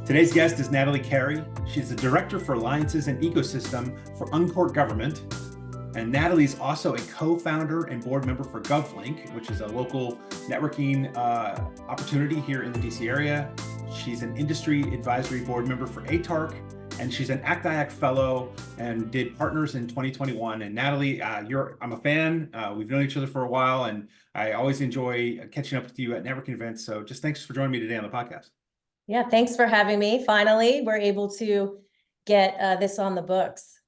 Today's guest is Natalie Carey. She's the Director for Alliances and Ecosystem for Unqork Government. And Natalie's also a co-founder and board member for GovLink, which is a local networking opportunity here in the DC area. She's an industry advisory board member for ATARC, and she's an ACT-IAC Fellow and did Partners in 2021. And Natalie, I'm a fan. We've known each other for a while, and I always enjoy catching up with you at networking events. So just thanks for joining me today on the podcast. Yeah, thanks for having me. Finally, we're able to get this on the books.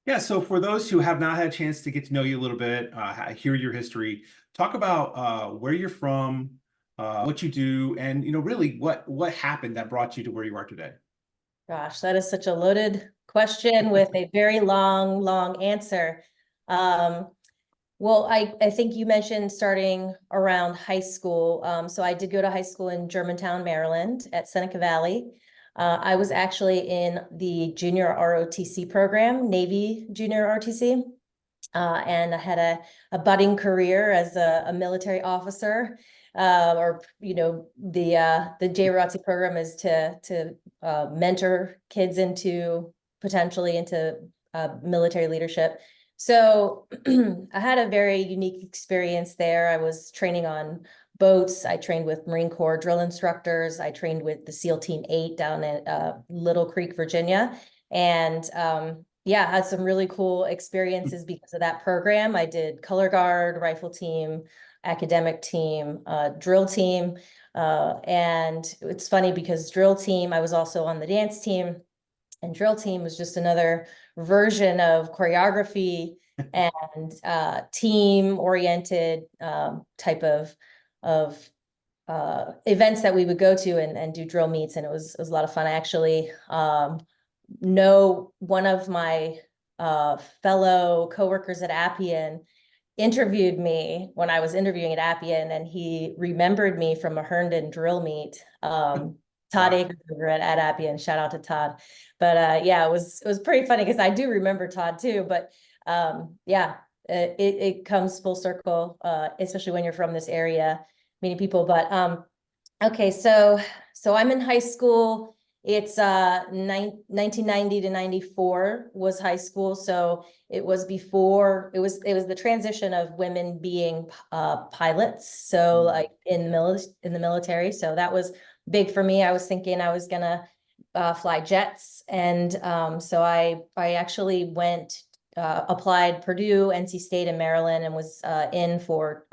Yeah, so for those who have not had a chance to get to know you a little bit, hear your history, talk about where you're from, what you do, and really what happened that brought you to where you are today. Gosh, that is such a loaded question with a very long answer. Well, I think you mentioned starting around high school. So I did go to high school in Germantown, Maryland at Seneca Valley. I was actually in the junior ROTC program, Navy junior ROTC. And I had a budding career as a military officer. The JROTC program is to mentor kids potentially into military leadership. So I had a very unique experience there. I was training on boats. I trained with Marine Corps drill instructors. I trained with the SEAL Team 8 down at Little Creek, Virginia. And had some really cool experiences because of that program. I did color guard, rifle team, academic team, drill team. And it's funny because drill team, I was also on the dance team. And drill team was just another version of choreography and team-oriented type of events that we would go to and do drill meets, and it was a lot of fun. I actually know one of my fellow coworkers at Appian interviewed me when I was interviewing at Appian, and he remembered me from a Herndon drill meet. Todd Akers over at Appian, shout out to Todd. But it was pretty funny because I do remember Todd too. But it comes full circle, especially when you're from this area, meeting people. But okay, so I'm in high school. It's 1990 to 94 was high school. So it was before it was the transition of women being pilots. So like in the military. So that was big for me. I was thinking I was gonna fly jets, and so I actually applied Purdue, NC State, and Maryland, and was in for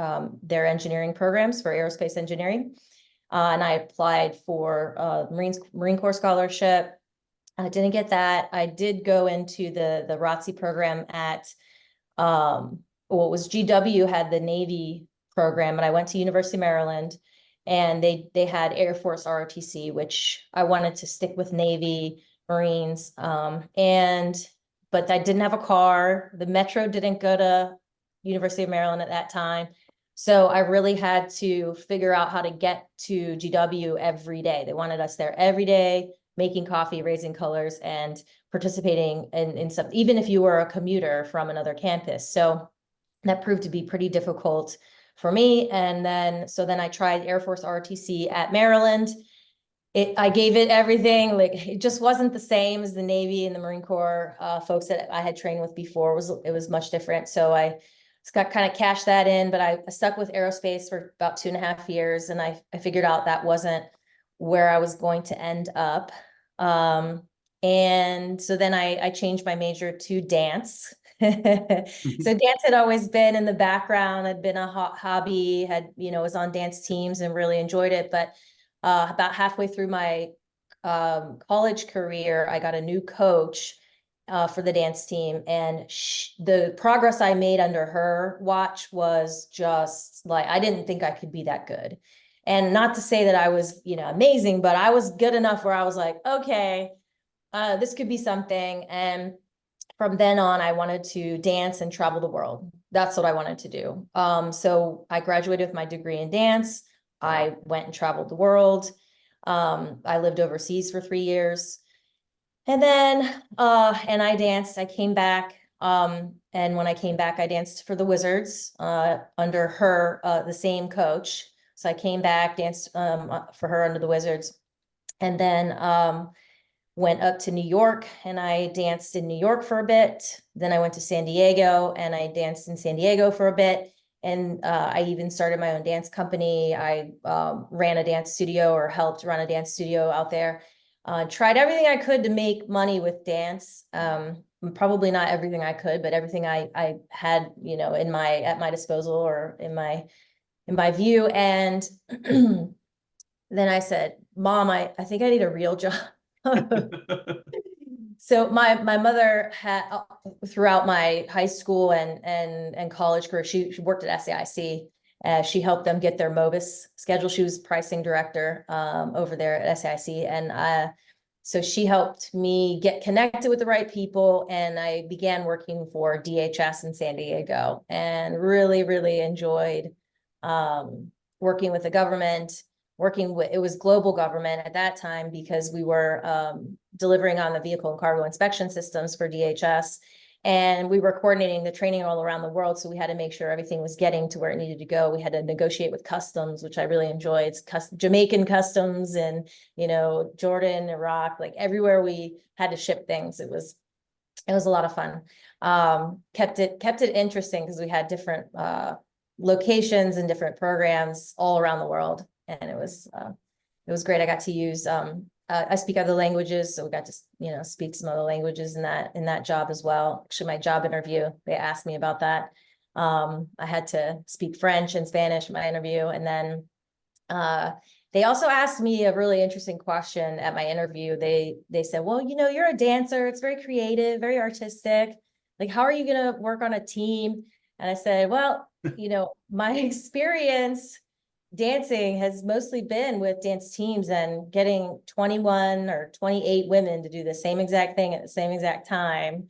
their engineering programs for aerospace engineering. And I applied for Marine Corps scholarship. I didn't get that. I did go into the ROTC program at what was GW had the Navy program, and I went to University of Maryland. And they had Air Force ROTC, which I wanted to stick with Navy, Marines. But I didn't have a car. The Metro didn't go to University of Maryland at that time. So I really had to figure out how to get to GW every day. They wanted us there every day, making coffee, raising colors, and participating in some, even if you were a commuter from another campus. So that proved to be pretty difficult for me. And then I tried Air Force ROTC at Maryland. I gave it everything. Like, it just wasn't the same as the Navy and the Marine Corps folks that I had trained with before. It was much different. So I got kind of cashed that in, but I stuck with aerospace for about 2.5 years. And I figured out that wasn't where I was going to end up. And so then I changed my major to dance. So dance had always been in the background, had been a hobby, was on dance teams and really enjoyed it. But about halfway through my college career, I got a new coach for the dance team. And the progress I made under her watch was just like, I didn't think I could be that good. And not to say that I was, amazing, but I was good enough where I was like, okay, this could be something. And from then on, I wanted to dance and travel the world. That's what I wanted to do. So I graduated with my degree in dance. I went and traveled the world. I lived overseas for 3 years. And then, and I danced. I came back. And when I came back, I danced for the Wizards under her, the same coach. So I came back, danced for her under the Wizards. And then went up to New York and I danced in New York for a bit. Then I went to San Diego and I danced in San Diego for a bit. And I even started my own dance company. I ran a dance studio, or helped run a dance studio out there. Tried everything I could to make money with dance. Probably not everything I could, but everything I had, you know, at my disposal, or in my view. And then I said, Mom, I think I need a real job. So my mother had, throughout my high school and college career, she worked at SAIC. She helped them get their MOBIS schedule. She was pricing director over there at SAIC. And so she helped me get connected with the right people. And I began working for DHS in San Diego, and really, really enjoyed working with the government. It was global government at that time, because we were delivering on the vehicle and cargo inspection systems for DHS. And we were coordinating the training all around the world. So we had to make sure everything was getting to where it needed to go. We had to negotiate with customs, which I really enjoyed. It's Jamaican customs, and, you know, Jordan, Iraq, like everywhere we had to ship things. It was a lot of fun. Kept it interesting, because we had different locations and different programs all around the world. And it was great. I got to use, I speak other languages, so we got to, you know, speak some other languages in that job as well. Actually, my job interview, they asked me about that. I had to speak French and Spanish in my interview. And then they also asked me a really interesting question at my interview. They said, well, you know, you're a dancer. It's very creative, very artistic. Like, how are you going to work on a team? And I said, well, you know, my experience dancing has mostly been with dance teams, and getting 21 or 28 women to do the same exact thing at the same exact time.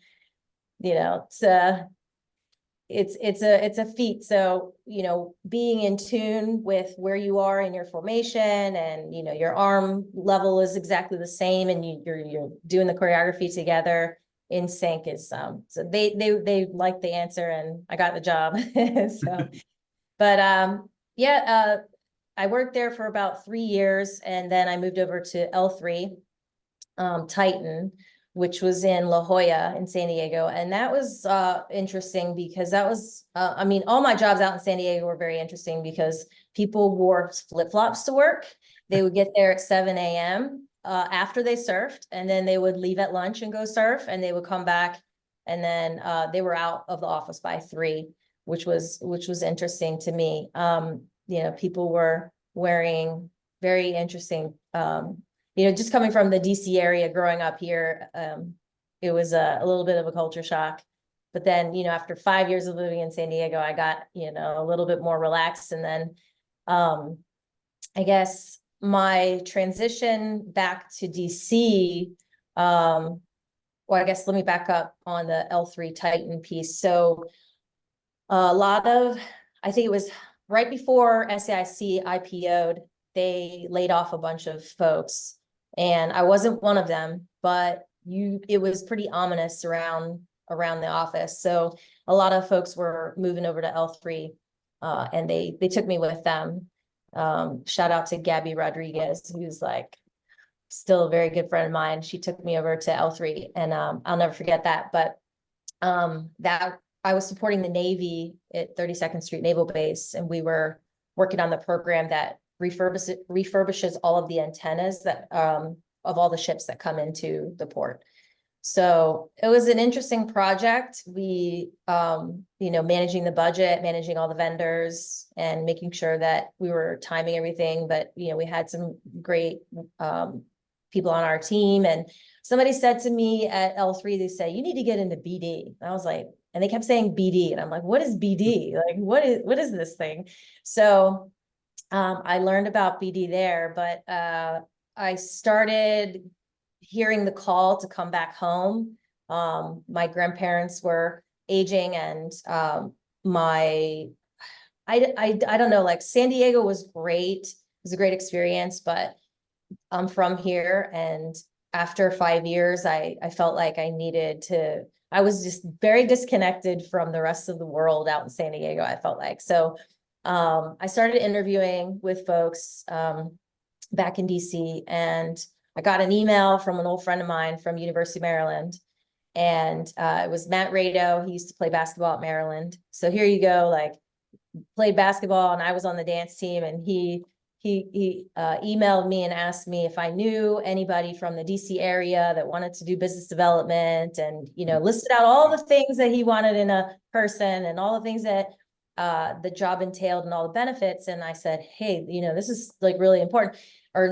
You know, it's a feat. So, you know, being in tune with where you are in your formation, and, you know, your arm level is exactly the same, and you're doing the choreography together in sync is so they liked the answer, and I got the job. So, but yeah, I worked there for about 3 years, and then I moved over to L3 Titan, which was in La Jolla in San Diego. And that was interesting, because that was, I mean, all my jobs out in San Diego were very interesting, because people wore flip-flops to work. They would get there at 7 a.m. After they surfed, and then they would leave at lunch and go surf, and they would come back, and then they were out of the office by 3, which was interesting to me. You know, people were wearing very interesting, you know, just coming from the DC area, growing up here, it was a little bit of a culture shock. But then, you know, after 5 years of living in San Diego, I got, you know, a little bit more relaxed. And then I guess my transition back to DC, well, I guess let me back up on the L3 Titan piece. So a lot of, I think it was right before SAIC IPO'd, they laid off a bunch of folks, and I wasn't one of them, but it was pretty ominous around the office. So a lot of folks were moving over to L3, and they took me with them. Shout out to Gabby Rodriguez, who's like still a very good friend of mine. She took me over to L3, and I'll never forget that. But that I was supporting the Navy at 32nd Street Naval Base, and we were working on the program that refurbishes all of the antennas that of all the ships that come into the port. So it was an interesting project. We, you know, managing the budget, managing all the vendors, and making sure that we were timing everything. But, you know, we had some great people on our team. And somebody said to me at L3, they said, you need to get into BD. And I was like, and they kept saying BD. And I'm like, what is BD? Like, what is this thing? So I learned about BD there, but I started hearing the call to come back home. My grandparents were aging, and I don't know, like San Diego was great. It was a great experience, but I'm from here, and after 5 years, I felt like I was just very disconnected from the rest of the world out in San Diego, I felt like. So I started interviewing with folks back in DC, and I got an email from an old friend of mine from University of Maryland, and it was Matt Rado. He used to play basketball at Maryland. So here you go, like played basketball, and I was on the dance team, and he emailed me and asked me if I knew anybody from the DC area that wanted to do business development, and, you know, listed out all the things that he wanted in a person and all the things that the job entailed and all the benefits. And I said, hey, you know, this is like really important, or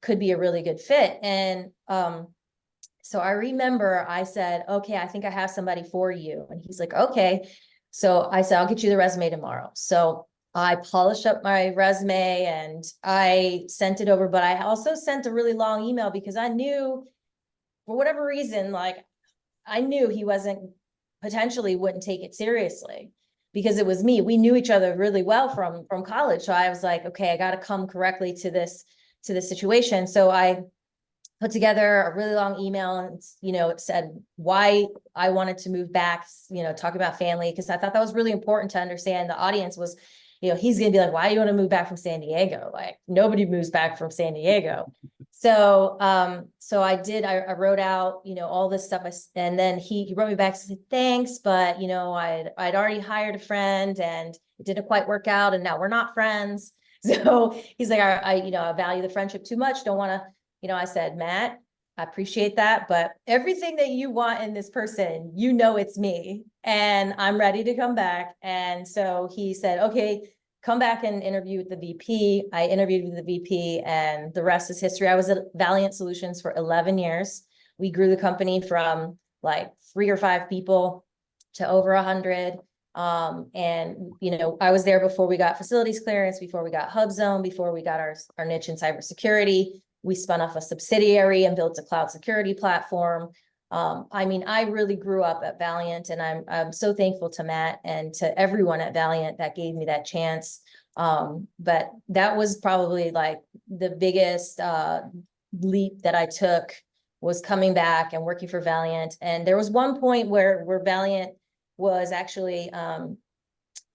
could be a really good fit. And so I remember I said, okay, I think I have somebody for you. And he's like, okay. So I said, I'll get you the resume tomorrow. So I polished up my resume and I sent it over, but I also sent a really long email because I knew, for whatever reason, like I knew he potentially wouldn't take it seriously, because it was me. We knew each other really well from college. So I was like, okay, I got to come correctly to this situation. So I put together a really long email, and, you know, it said why I wanted to move back, you know, talk about family, because I thought that was really important to understand. The audience was, you know, he's going to be like, why do you want to move back from San Diego? Like, nobody moves back from San Diego. So, so I wrote out, you know, all this stuff. And then he wrote me back and said, thanks, but, you know, I'd already hired a friend and it didn't quite work out, and now we're not friends. So he's like, you know, I value the friendship too much. Don't want to, you know. I said, Matt, I appreciate that, but everything that you want in this person, you know, it's me, and I'm ready to come back. And so he said, okay, come back and interview with the VP. I interviewed with the VP, and the rest is history. I was at Valiant Solutions for 11 years. We grew the company from like 3 or 5 people to over 100. And, you know, I was there before we got facilities clearance, before we got HubZone, before we got our niche in cybersecurity. We spun off a subsidiary and built a cloud security platform. I mean, I really grew up at Valiant, and I'm so thankful to Matt and to everyone at Valiant that gave me that chance. But that was probably like the biggest leap that I took, was coming back and working for Valiant. And there was one point where Valiant was actually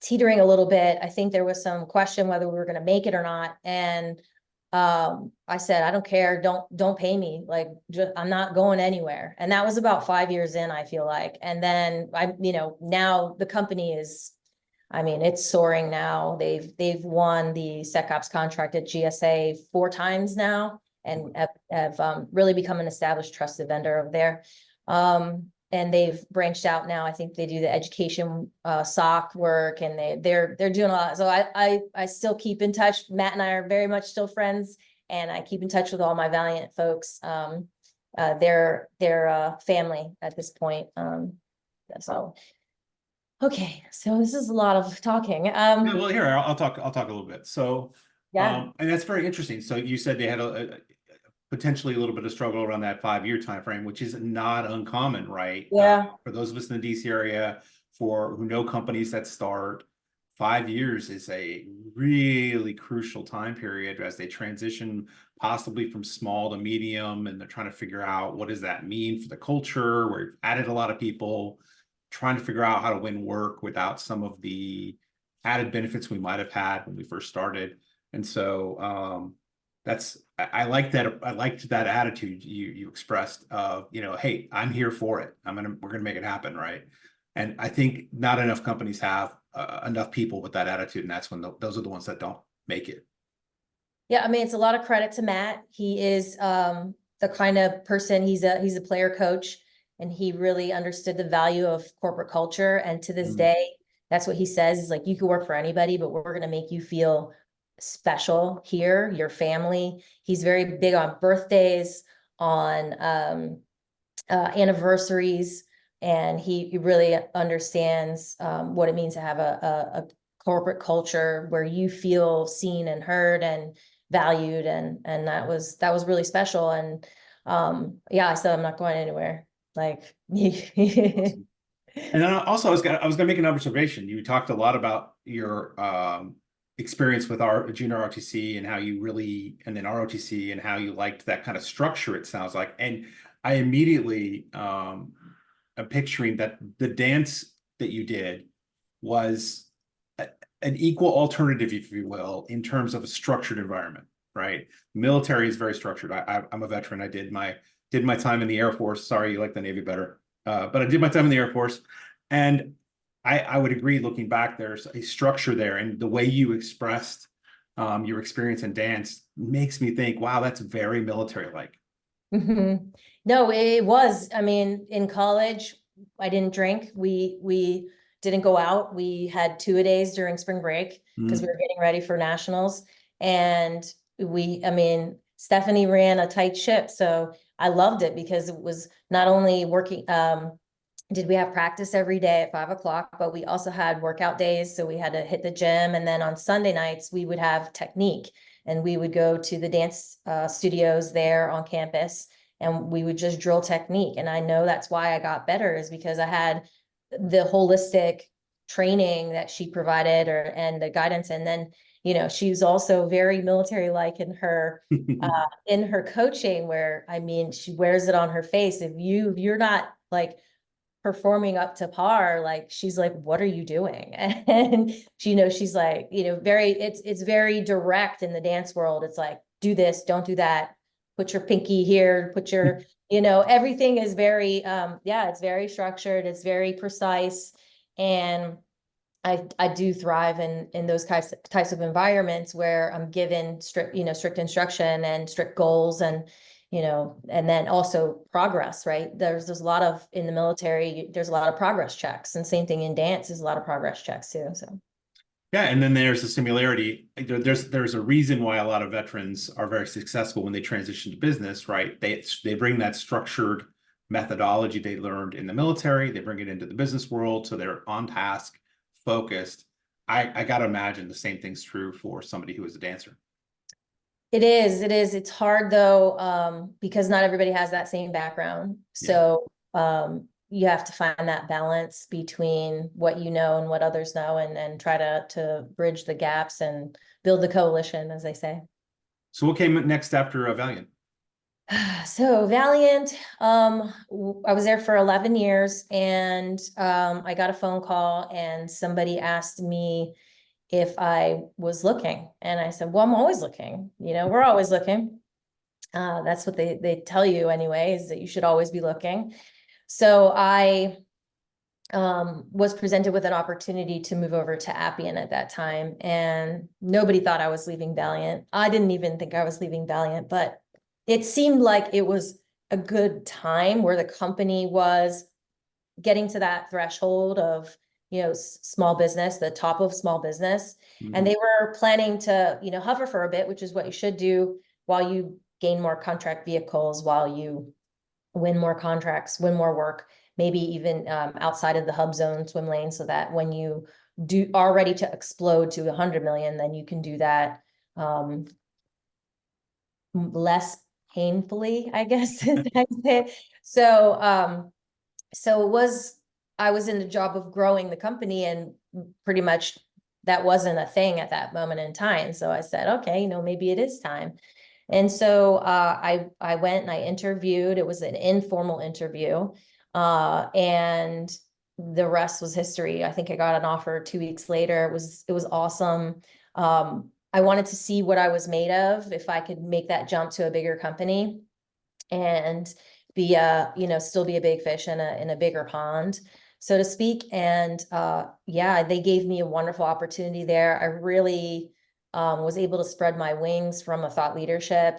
teetering a little bit. I think there was some question whether we were going to make it or not. And I said, I don't care. Don't pay me. Like, I'm not going anywhere. And that was about 5 years in, I feel like. And then you know, now the company is, I mean, it's soaring now. They've won the SecOps contract at GSA 4 times now, and have really become an established trusted vendor over there. And they've branched out now. I think they do the education SOC work, and they're doing a lot. So I still keep in touch. Matt and I are very much still friends, and I keep in touch with all my Valiant folks. They're family at this point. So okay, so this is a lot of talking. Yeah, well, here I'll talk a little bit. So Yeah. and that's very interesting. So you said they had potentially a little bit of struggle around that 5-year time frame, which is not uncommon, right? Yeah. For those of us in the DC area, who know companies that start, 5 years is a really crucial time period as they transition possibly from small to medium, and they're trying to figure out what does that mean for the culture. We've added a lot of people, trying to figure out how to win work without some of the added benefits we might have had when we first started. And so I like that. I liked that attitude you expressed of, you know, hey, I'm here for it. We're gonna make it happen, right? And I think not enough companies have enough people with that attitude, and that's when those are the ones that don't make it. Yeah, I mean, it's a lot of credit to Matt. He is the kind of person, he's a player coach, and he really understood the value of corporate culture. And to this day, that's what he says, is like, you can work for anybody, but we're going to make you feel special here, your family. He's very big on birthdays, on anniversaries, and he really understands what it means to have a corporate culture where you feel seen and heard and valued, and that was really special. And yeah, I said, I'm not going anywhere. Like Awesome. And then also, I was gonna make an observation. You talked a lot about your experience with our junior ROTC, and how you really, and then ROTC, and how you liked that kind of structure, it sounds like. And I immediately am picturing that the dance that you did was an equal alternative, if you will, in terms of a structured environment. right? Military is very structured. I'm a veteran. I did my time in the Air Force. Sorry, you like the Navy better. But I did my time in the Air Force. And I would agree, looking back, there's a structure there. And the way you expressed your experience in dance makes me think, wow, that's very military-like. No, it was. I mean, in college, I didn't drink. We didn't go out. We had two-a-days during spring break because we were getting ready for nationals. And I mean, Stephanie ran a tight ship. So I loved it because it was not only working, did we have practice every day at 5 o'clock, but we also had workout days. So we had to hit the gym. And then on Sunday nights, we would have technique and we would go to the dance studios there on campus and we would just drill technique. And I know that's why I got better, is because I had the holistic training that she provided and the guidance. And then, you know, she's also very military-like in her coaching, where, I mean, she wears it on her face. If you're not like performing up to par, like, she's like, what are you doing? And she, you know, she's like, you know, it's very direct in the dance world. It's like, do this, don't do that, put your pinky here, put your, you know, everything is very yeah, it's very structured, it's very precise. And I do thrive in those types of environments where I'm given strict instruction and strict goals, and you know, and then also progress, right? There's a lot of, in the military, there's a lot of progress checks, and same thing in dance, is a lot of progress checks too. So Yeah, and then there's a similarity. There's a reason why a lot of veterans are very successful when they transition to business, right? They bring that structured methodology they learned in the military, they bring it into the business world, so they're on task, focused. I gotta imagine the same thing's true for somebody who is a dancer. it is. It's hard though, because not everybody has that same background. So you have to find that balance between what you know and what others know, and try to bridge the gaps and build the coalition, as they say. So what came next after Valiant? So Valiant, I was there for 11 years, and I got a phone call and somebody asked me if I was looking. And I said, well, I'm always looking. You know, we're always looking. That's what they tell you anyway, is that you should always be looking. So I was presented with an opportunity to move over to Appian at that time. And nobody thought I was leaving Valiant. I didn't even think I was leaving Valiant, but it seemed like it was a good time where the company was getting to that threshold of, you know, small business, the top of small business. And they were planning to, you know, hover for a bit, which is what you should do while you gain more contract vehicles, while you win more contracts, win more work, maybe even outside of the hub zone swim lane, so that when you are ready to explode to 100 million, then you can do that less painfully, I guess. So I was in the job of growing the company, and pretty much that wasn't a thing at that moment in time. So I said, okay, you know, maybe it is time. And so I went and I interviewed. It was an informal interview, and the rest was history. I think I got an offer 2 weeks later. It was awesome. I wanted to see what I was made of, if I could make that jump to a bigger company and be you know, still be a big fish in a bigger pond, so to speak. And yeah, they gave me a wonderful opportunity there. I really was able to spread my wings from a thought leadership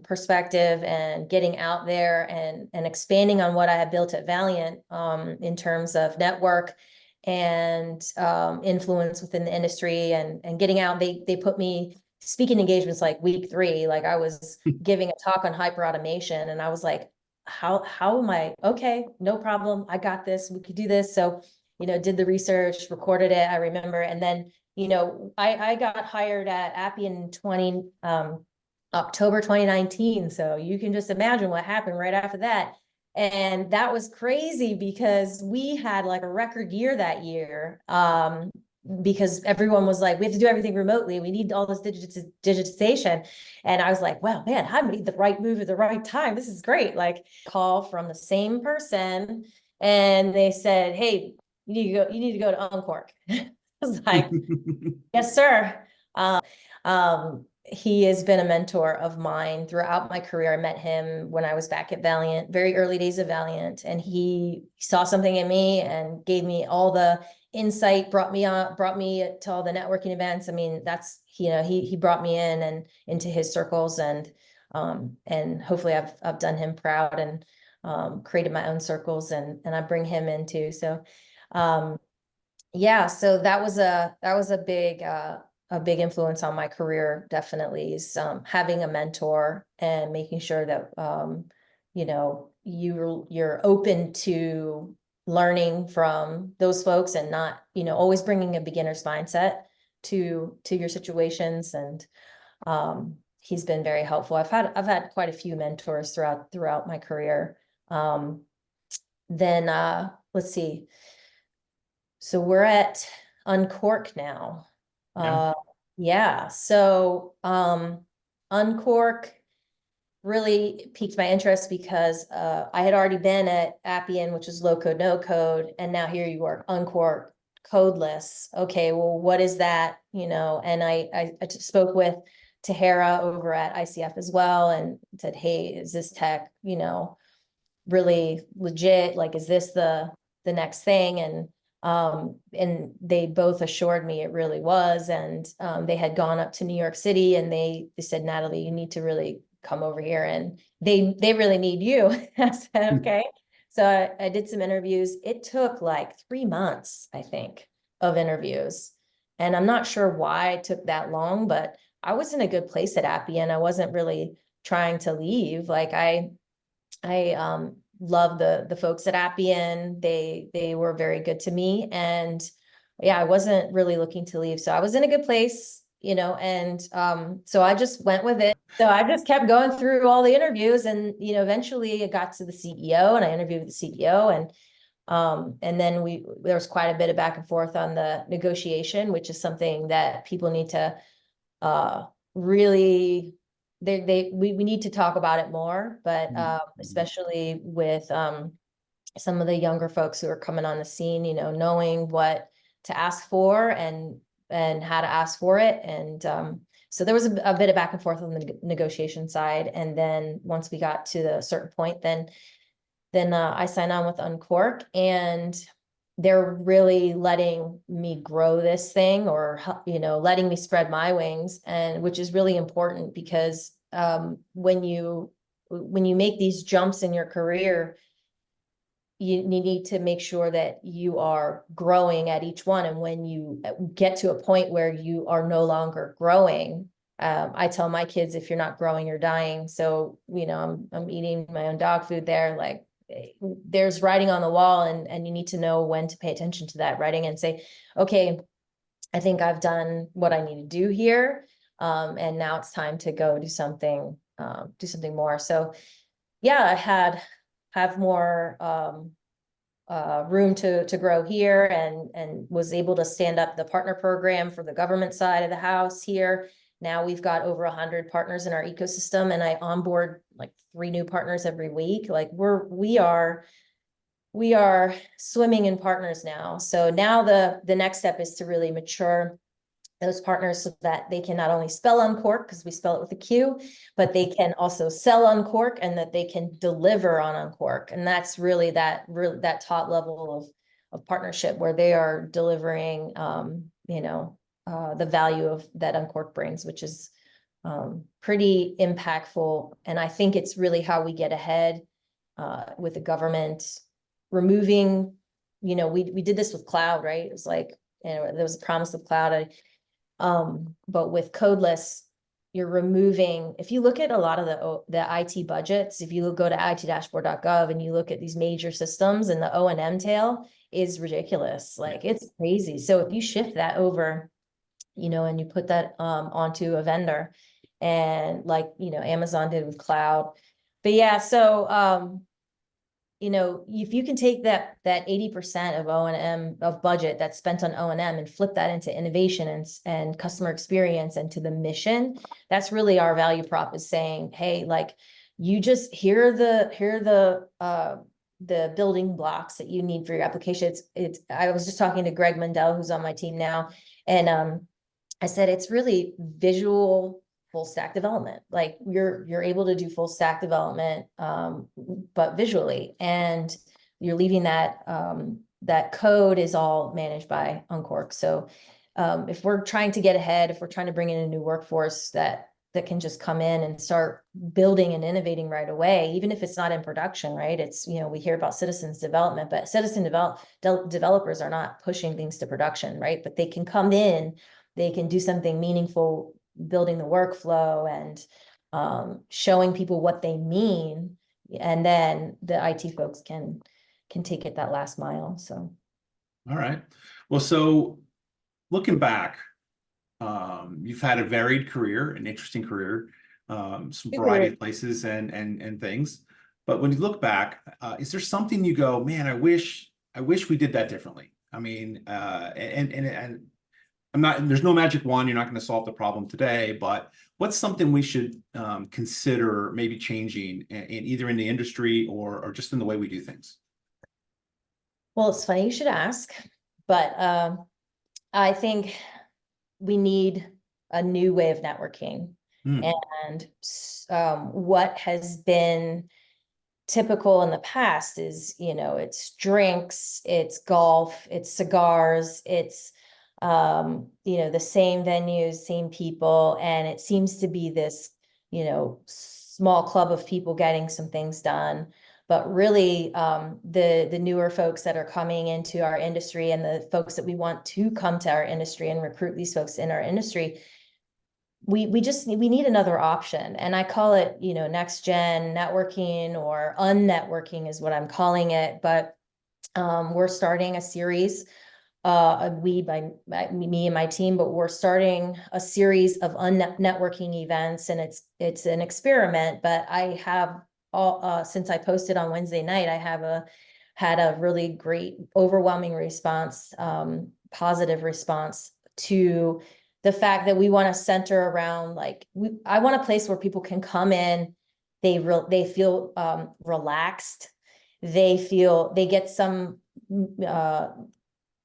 perspective, and getting out there and expanding on what I had built at Valiant in terms of network and influence within the industry, and getting out. They put me speaking engagements like week 3, like I was giving a talk on hyper automation, and I was like, how am I? Okay, no problem, I got this, we could do this. So, you know, did the research, recorded it, I remember. And then, you know, I got hired at Appian in October 2019. So you can just imagine what happened right after that. And that was crazy because we had like a record year that year. Because everyone was like, we have to do everything remotely, we need all this digitization. And I was like, well, man, I made the right move at the right time, this is great. Like, call from the same person, and they said, hey, you need to go to Unqork. I was like, yes, sir. he has been a mentor of mine throughout my career. I met him when I was back at Valiant, very early days of Valiant, and he saw something in me and gave me all the insight, brought me to all the networking events. I mean, that's, he brought me in and into his circles, and hopefully I've done him proud, and created my own circles, and I bring him in too. So yeah, so that was a big influence on my career, definitely, is having a mentor and making sure that you're open to learning from those folks, and not, always bringing a beginner's mindset to your situations. And he's been very helpful. I've had quite a few mentors throughout my career. Then let's see. So we're at Unqork now. Yeah. So Unqork really piqued my interest because I had already been at Appian, which is low code, no code, and now here you are, Unqork, codeless. Okay, well, what is that? And I just spoke with Tahara over at ICF as well, and said, hey, is this tech, really legit? Like, is this the next thing? And they both assured me it really was. And they had gone up to New York City, and they said, Natalie, you need to really come over here, and they really need you. I said, okay. So I did some interviews. It took like 3 months, I think, of interviews. And I'm not sure why it took that long, but I was in a good place at Appian. I wasn't really trying to leave. Like I love the folks at Appian. They were very good to me, and yeah, I wasn't really looking to leave. So I was in a good place, and so I just went with it. So I just kept going through all the interviews, and eventually it got to the CEO, and I interviewed with the CEO, and then there was quite a bit of back and forth on the negotiation, which is something that people need to really, we need to talk about it more, but especially with some of the younger folks who are coming on the scene, knowing what to ask for, and how to ask for it. And so there was a bit of back and forth on the negotiation side. And then once we got to the certain point, then I signed on with Unqork, and they're really letting me grow this thing, or letting me spread my wings, and which is really important, because when you make these jumps in your career, you need to make sure that you are growing at each one. And when you get to a point where you are no longer growing, I tell my kids, if you're not growing, you're dying. So I'm eating my own dog food there. Like, there's writing on the wall, and you need to know when to pay attention to that writing and say, okay, I think I've done what I need to do here. And now it's time to go do something more. So yeah, I have more room to grow here, and was able to stand up the partner program for the government side of the house here. Now we've got over 100 partners in our ecosystem, and I onboard like 3 new partners every week. Like we are swimming in partners now. So now the next step is to really mature those partners, so that they can not only spell Unqork, because we spell it with a Q, but they can also sell Unqork, and that they can deliver on Unqork. And that's really that top level of partnership, where they are delivering the value of that Unqork brings, which is pretty impactful. And I think it's really how we get ahead with the government, removing, we did this with cloud, right? It was like, there was a promise of cloud. But with codeless, you're removing, if you look at a lot of the IT budgets, if you go to it-dashboard.gov and you look at these major systems, and the O&M tail is ridiculous. Like, it's crazy. So if you shift that over, and you put that onto a vendor, and like, Amazon did with cloud. But yeah, so if you can take that 80% of O&M of budget that's spent on O&M and flip that into innovation and customer experience and to the mission, that's really our value prop, is saying, hey, like, you just here are the building blocks that you need for your application. I was just talking to Greg Mendel, who's on my team now, and I said, it's really visual full stack development. Like you're able to do full stack development, but visually, and you're leaving that that code is all managed by Unqork. So if we're trying to get ahead, if we're trying to bring in a new workforce that can just come in and start building and innovating right away, even if it's not in production, right? It's, you know, we hear about citizens development, but developers are not pushing things to production, right? But they can come in, they can do something meaningful, building the workflow and showing people what they mean. And then the IT folks can take it that last mile. So. All right. Well, so looking back, you've had a varied career, an interesting career, some variety of places and things. But when you look back, is there something you go, man, I wish we did that differently? I mean, and I'm not, there's no magic wand. You're not going to solve the problem today, but what's something we should consider maybe changing in either in the industry or just in the way we do things? Well, it's funny you should ask, but I think we need a new way of networking. And what has been typical in the past is, you know, it's drinks, it's golf, it's cigars, it's, you know, the same venues, same people. And it seems to be this, you know, small club of people getting some things done. But really, the newer folks that are coming into our industry and the folks that we want to come to our industry and recruit these folks in our industry, we need another option. And I call it, you know, next gen networking or unnetworking is what I'm calling it. But we're starting a series, me and my team, but we're starting a series of networking events, and it's an experiment. But I have since I posted on Wednesday night, I have had a really great, overwhelming response, positive response to the fact that we want to center around, like, I want a place where people can come in, they feel relaxed, they get some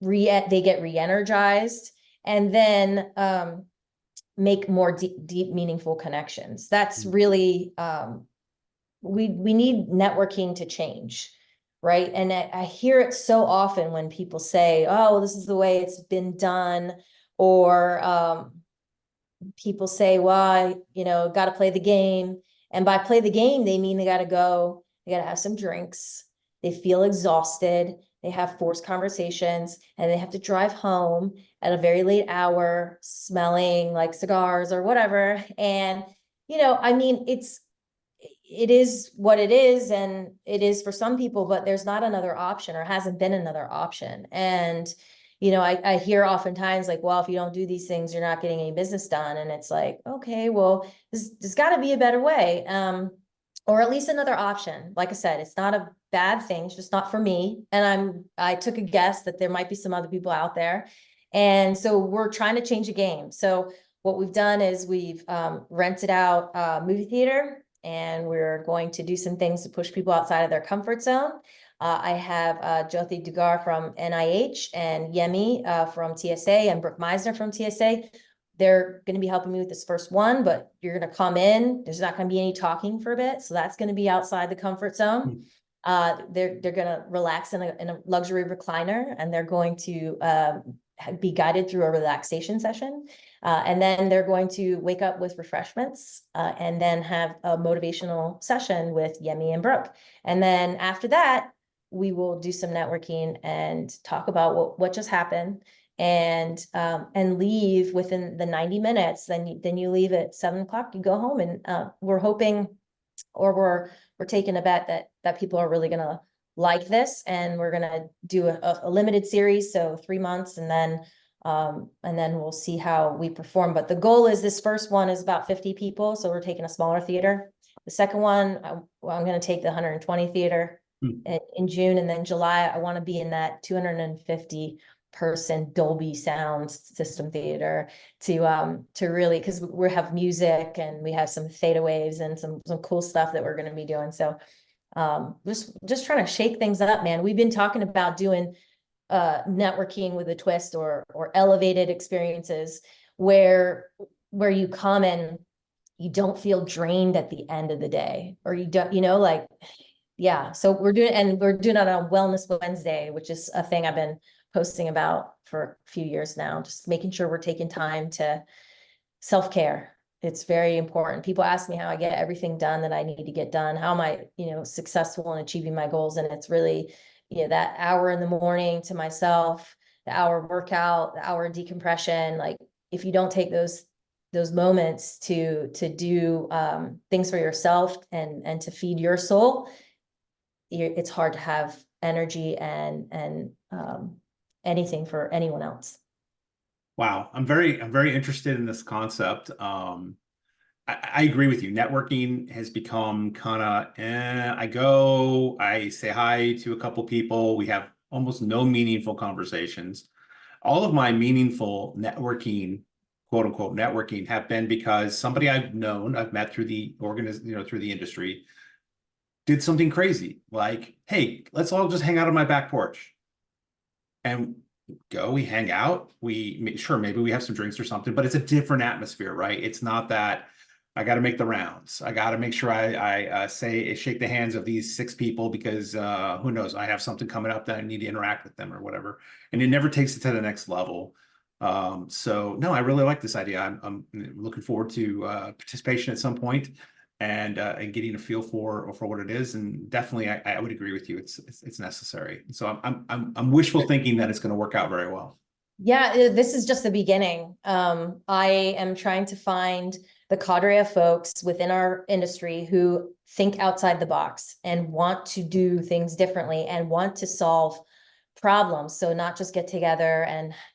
they get re-energized, and then make more deep meaningful connections. That's really we need networking to change, right? And I hear it so often when people say, oh, this is the way it's been done, or people say, well, you know, got to play the game. And by play the game, they mean they got to go, they got to have some drinks, they feel exhausted, they have forced conversations, and they have to drive home at a very late hour, smelling like cigars or whatever. And, you know, I mean, it is what it is, and it is for some people, but there's not another option, or hasn't been another option. And, you know, I hear oftentimes like, well, if you don't do these things, you're not getting any business done. And it's like, okay, well, there's got to be a better way, or at least another option. Like I said, it's not a bad thing, it's just not for me. And I took a guess that there might be some other people out there. And so we're trying to change the game. So what we've done is we've rented out a movie theater, and we're going to do some things to push people outside of their comfort zone. I have Jyoti Dugar from NIH and Yemi from TSA and Brooke Meisner from TSA. They're going to be helping me with this first one, but you're going to come in. There's not going to be any talking for a bit. So that's going to be outside the comfort zone. They're going to relax in a luxury recliner, and they're going to be guided through a relaxation session. And then they're going to wake up with refreshments, and then have a motivational session with Yemi and Brooke. And then after that, we will do some networking and talk about what just happened, and leave within the 90 minutes. Then you leave at 7 o'clock, you go home, and we're hoping, or we're taking a bet that people are really gonna like this, and we're gonna do a limited series, so 3 months, and then we'll see how we perform. But the goal is, this first one is about 50 people, so we're taking a smaller theater. The second one, I'm going to take the 120 theater in June, and then July I want to be in that 250 person Dolby sound system theater to really, because we have music and we have some theta waves and some cool stuff that we're going to be doing. So just trying to shake things up, man. We've been talking about doing networking with a twist, or elevated experiences where you come and you don't feel drained at the end of the day, or you don't, you know, like, yeah. So we're doing it on Wellness Wednesday, which is a thing I've been posting about for a few years now, just making sure we're taking time to self-care. It's very important. People ask me how I get everything done that I need to get done. How am I, successful in achieving my goals? And it's really, that hour in the morning to myself, the hour workout, the hour decompression. Like, if you don't take those moments to do things for yourself and to feed your soul, it's hard to have energy and anything for anyone else. Wow, I'm very interested in this concept. I agree with you. Networking has become kind of, I say hi to a couple people. We have almost no meaningful conversations. All of my meaningful networking, quote unquote, networking, have been because somebody I've met through the through the industry, did something crazy. Like, hey, let's all just hang out on my back porch. And we hang out, maybe we have some drinks or something, but it's a different atmosphere, right? It's not that I got to make the rounds. I got to make sure I shake the hands of these 6 people because who knows, I have something coming up that I need to interact with them or whatever. And it never takes it to the next level. So no, I really like this idea. I'm looking forward to participation at some point and getting a feel for what it is. And definitely, I would agree with you. It's necessary. So I'm wishful thinking that it's going to work out very well. Yeah, this is just the beginning. I am trying to find the cadre of folks within our industry who think outside the box and want to do things differently and want to solve problems. So not just get together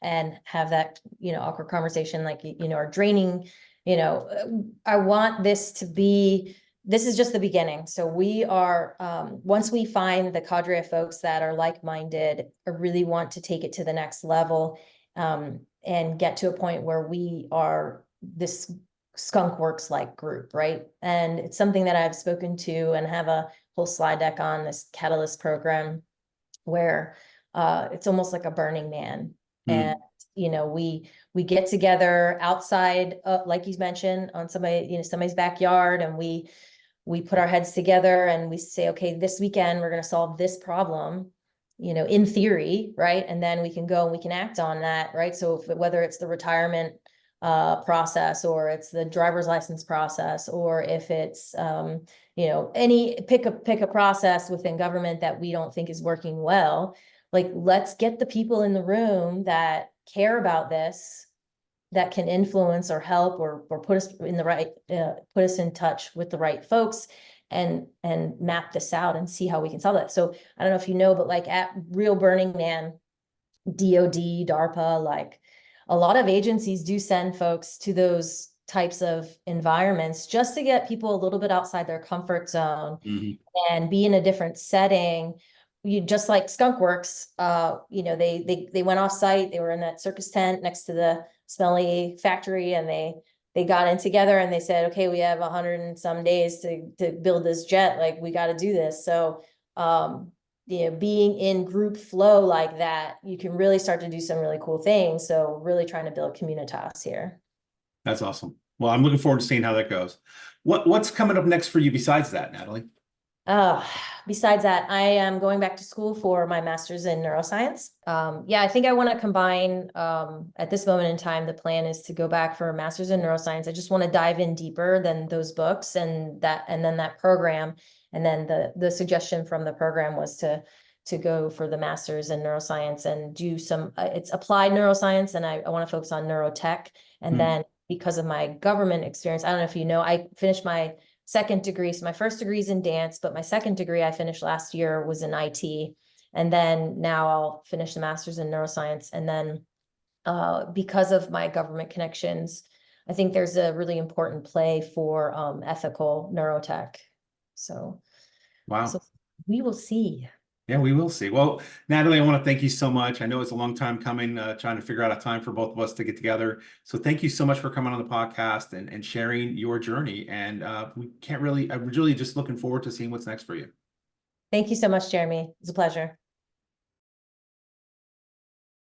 and have that, awkward conversation like, or draining, I want this is just the beginning. So we are, once we find the cadre of folks that are like-minded or really want to take it to the next level, and get to a point where we are this skunkworks like group, right? And it's something that I've spoken to and have a whole slide deck on this Catalyst program where it's almost like a Burning Man. And we get together outside, like you mentioned, on somebody's backyard, and we put our heads together and we say, okay, this weekend we're going to solve this problem, in theory, right? And then we can go and we can act on that, right? So whether it's the retirement process, or it's the driver's license process, or if it's any pick a process within government that we don't think is working well, like, let's get the people in the room that care about this, that can influence or help or put us in the right, put us in touch with the right folks and map this out and see how we can solve that. So I don't know if you know, but like at Real Burning Man, DOD, DARPA, like a lot of agencies do send folks to those types of environments just to get people a little bit outside their comfort zone and be in a different setting. You just like Skunkworks, they went off site. They were in that circus tent next to the smelly factory, and they got in together and they said, okay, we have 100 and some days to build this jet. Like, we got to do this. So, being in group flow like that, you can really start to do some really cool things. So really trying to build communitas here. That's awesome. Well, I'm looking forward to seeing how that goes. What's coming up next for you besides that, Natalie? Besides that, I am going back to school for my master's in neuroscience. I think I want to combine, at this moment in time, the plan is to go back for a master's in neuroscience. I just want to dive in deeper than those books and then that program. And then the suggestion from the program was to go for the master's in neuroscience and do some, it's applied neuroscience. And I want to focus on neurotech. And then because of my government experience, I don't know if you know, I finished my second degree. So my first degree is in dance, but my second degree I finished last year was in IT. And then now I'll finish the master's in neuroscience. And then because of my government connections, I think there's a really important play for ethical neurotech. So, wow. So we will see. Yeah, we will see. Well, Natalie, I want to thank you so much. I know it's a long time coming, trying to figure out a time for both of us to get together. So thank you so much for coming on the podcast and sharing your journey. And I'm really just looking forward to seeing what's next for you. Thank you so much, Jeremy. It's a pleasure.